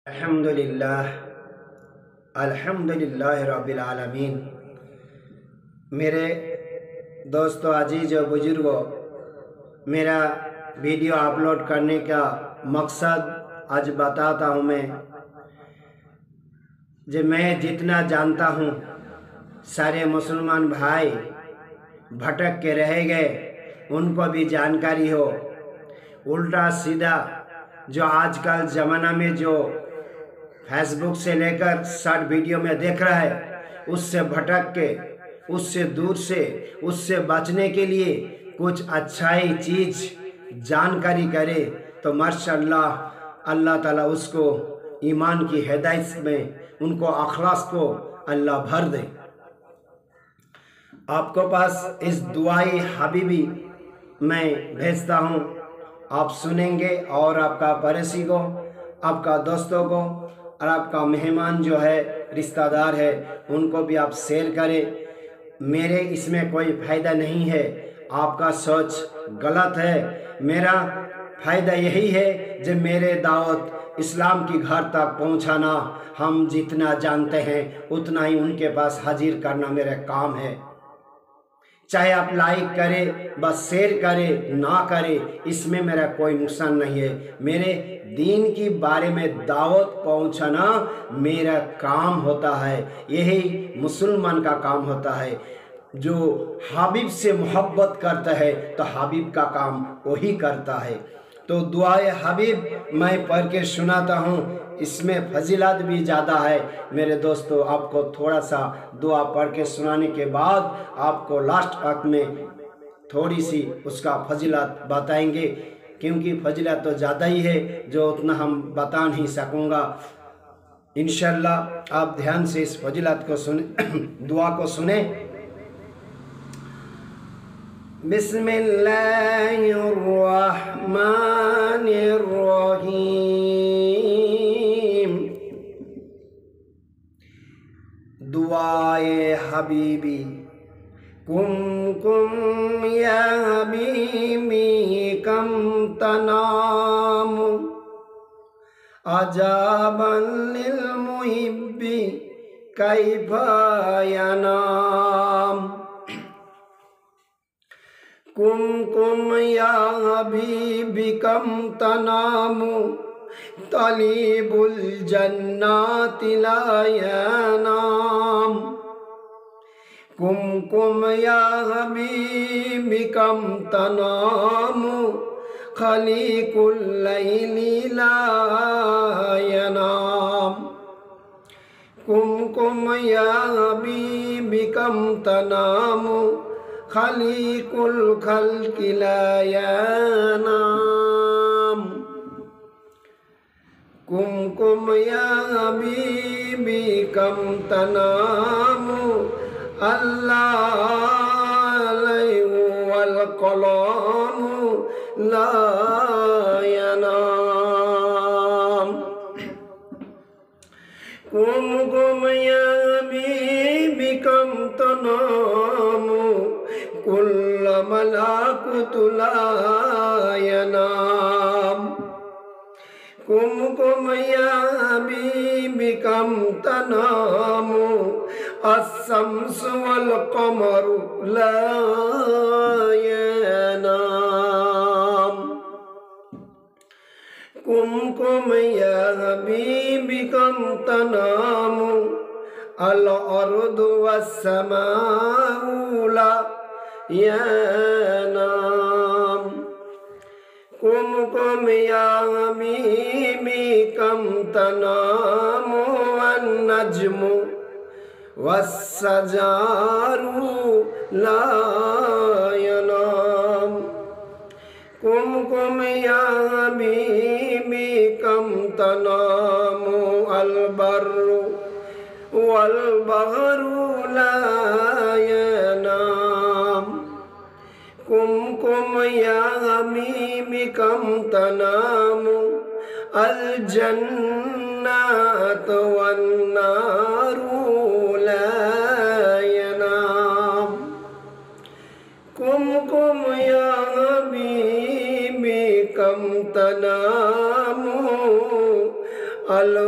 अल्हम्दुलिल्लाह अल्हम्दुलिल्लाह रब्बिल आलमीन। मेरे दोस्तों, अजीज और बुजुर्गों, मेरा वीडियो अपलोड करने का मकसद आज बताता हूँ। मैं जितना जानता हूँ, सारे मुसलमान भाई भटक के रह गए, उनको भी जानकारी हो। उल्टा सीधा जो आजकल ज़माना में जो फेसबुक से लेकर शॉर्ट वीडियो में देख रहा है, उससे भटक के, उससे दूर से, उससे बचने के लिए कुछ अच्छाई चीज़ जानकारी करे तो माशाअल्लाह अल्लाह ताला उसको ईमान की हिदायत में, उनको अखलास को अल्लाह भर दे। आपको पास इस दुआई हबीबी मैं भेजता हूँ, आप सुनेंगे और आपका पड़ोसी को, आपका दोस्तों को और आपका मेहमान जो है, रिश्तेदार है, उनको भी आप शेयर करें। मेरे इसमें कोई फ़ायदा नहीं है, आपका सोच गलत है। मेरा फ़ायदा यही है जो मेरे दावत इस्लाम की घर तक पहुंचाना। हम जितना जानते हैं उतना ही उनके पास हाजिर करना मेरा काम है। चाहे आप लाइक करें, बस शेयर करें, ना करें, इसमें मेरा कोई नुकसान नहीं है। मेरे दीन की बारे में दावत पहुंचाना मेरा काम होता है, यही मुसलमान का काम होता है। जो हबीब से मोहब्बत करता है तो हबीब का काम वही करता है। तो दुआए हबीब मैं पढ़ के सुनाता हूँ, इसमें फजीलत भी ज़्यादा है। मेरे दोस्तों, आपको थोड़ा सा दुआ पढ़ के सुनाने के बाद आपको लास्ट वक्त में थोड़ी सी उसका फजीलत बताएंगे, क्योंकि फजीलत तो ज़्यादा ही है, जो उतना हम बता नहीं सकूँगा। इंशाअल्लाह आप ध्यान से इस फजीलत को सुने, दुआ को सुने। बिस्मिल्लाहिर्रहमानिर्रहीम। दुआए हबीबी कुम कुम या हबीबी कम तनाम अजाबन लिल मुहिब्बी कैफा यनाम। कुम कुम या हबीबी कम तनामु तलीबुल जन्नाति ला यनाम। कुम कुम या हबीबी कम तनामु खलीकुल लैली ला यनाम। कुम कुम या हबीबी कम तनामु खलीकुल खल्क़ि ला यनाम। कुम कुम या हबीबी कम तनामु अल्लाह वल कलामु ला यनाम। कुम कुम या हबीबी कम तनामु कुल्ल मलाकुतु ला यनाम। कुम कुम या हबीबी कम तनामु अस्सम्स वल कमरु ला यनाम। कुम कुम या हबीबी कम तनामु अल अर्दु वस्समाउ ला यनाम। कुम कुम या हबीबी कम तनामु वन नज्मु वस्सजारु ला यनाम। कुम कुम या हबीबी कम तनामु अल बर्रु वल बहरु ला यनाम। कुम कुम या हबीबी कम तनामु अल जन्नत वन नारु ला यनाम। कुम कुम या हबीबी कम तनामु अल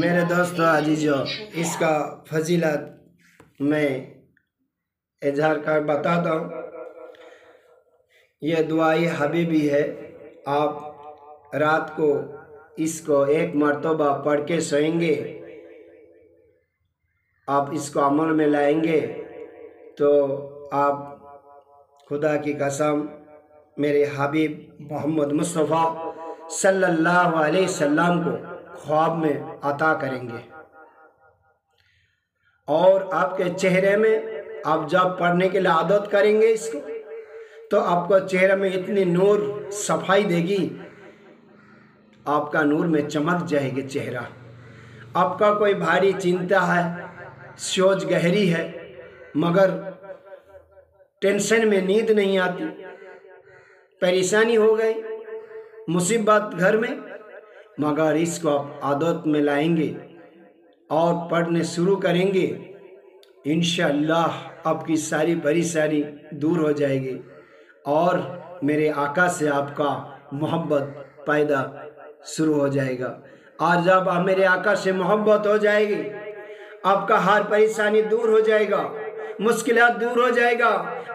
मेरे दोस्तों अजीजों, इसका फजीलत मैं इजहार कर बताता हूँ। यह दुआई हबीबी है। आप रात को इसको एक मर्तबा पढ़ के सोएंगे, आप इसको अमल में लाएंगे तो आप खुदा की कसम मेरे हबीब मोहम्मद मुस्तफ़ा सल्लल्लाहु अलैहि वसल्लम को ख्वाब में अता करेंगे। और आपके चेहरे में आप जब पढ़ने के लिए आदत करेंगे इसको, तो आपको चेहरे में इतनी नूर सफाई देगी, आपका नूर में चमक जाएगी चेहरा। आपका कोई भारी चिंता है, सोच गहरी है, मगर टेंशन में नींद नहीं आती, परेशानी हो गई, मुसीबत घर में, मगर इसको आप आदत में लाएंगे और पढ़ने शुरू करेंगे, इंशाअल्लाह आपकी सारी परेशानी दूर हो जाएगी और मेरे आका से आपका मोहब्बत पैदा शुरू हो जाएगा। और जब आप मेरे आका से मोहब्बत हो जाएगी, आपका हर परेशानी दूर हो जाएगा, मुश्किलात दूर हो जाएगा,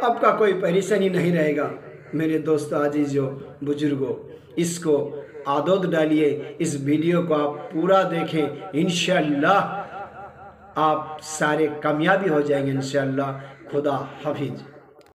आपका कोई परेशानी नहीं रहेगा। मेरे दोस्तों, अजीजों, बुजुर्गों, इसको आदत डालिए, इस वीडियो को आप पूरा देखें, इंशाअल्लाह आप सारे कामयाबी हो जाएंगे इंशाअल्लाह। खुदा हाफिज।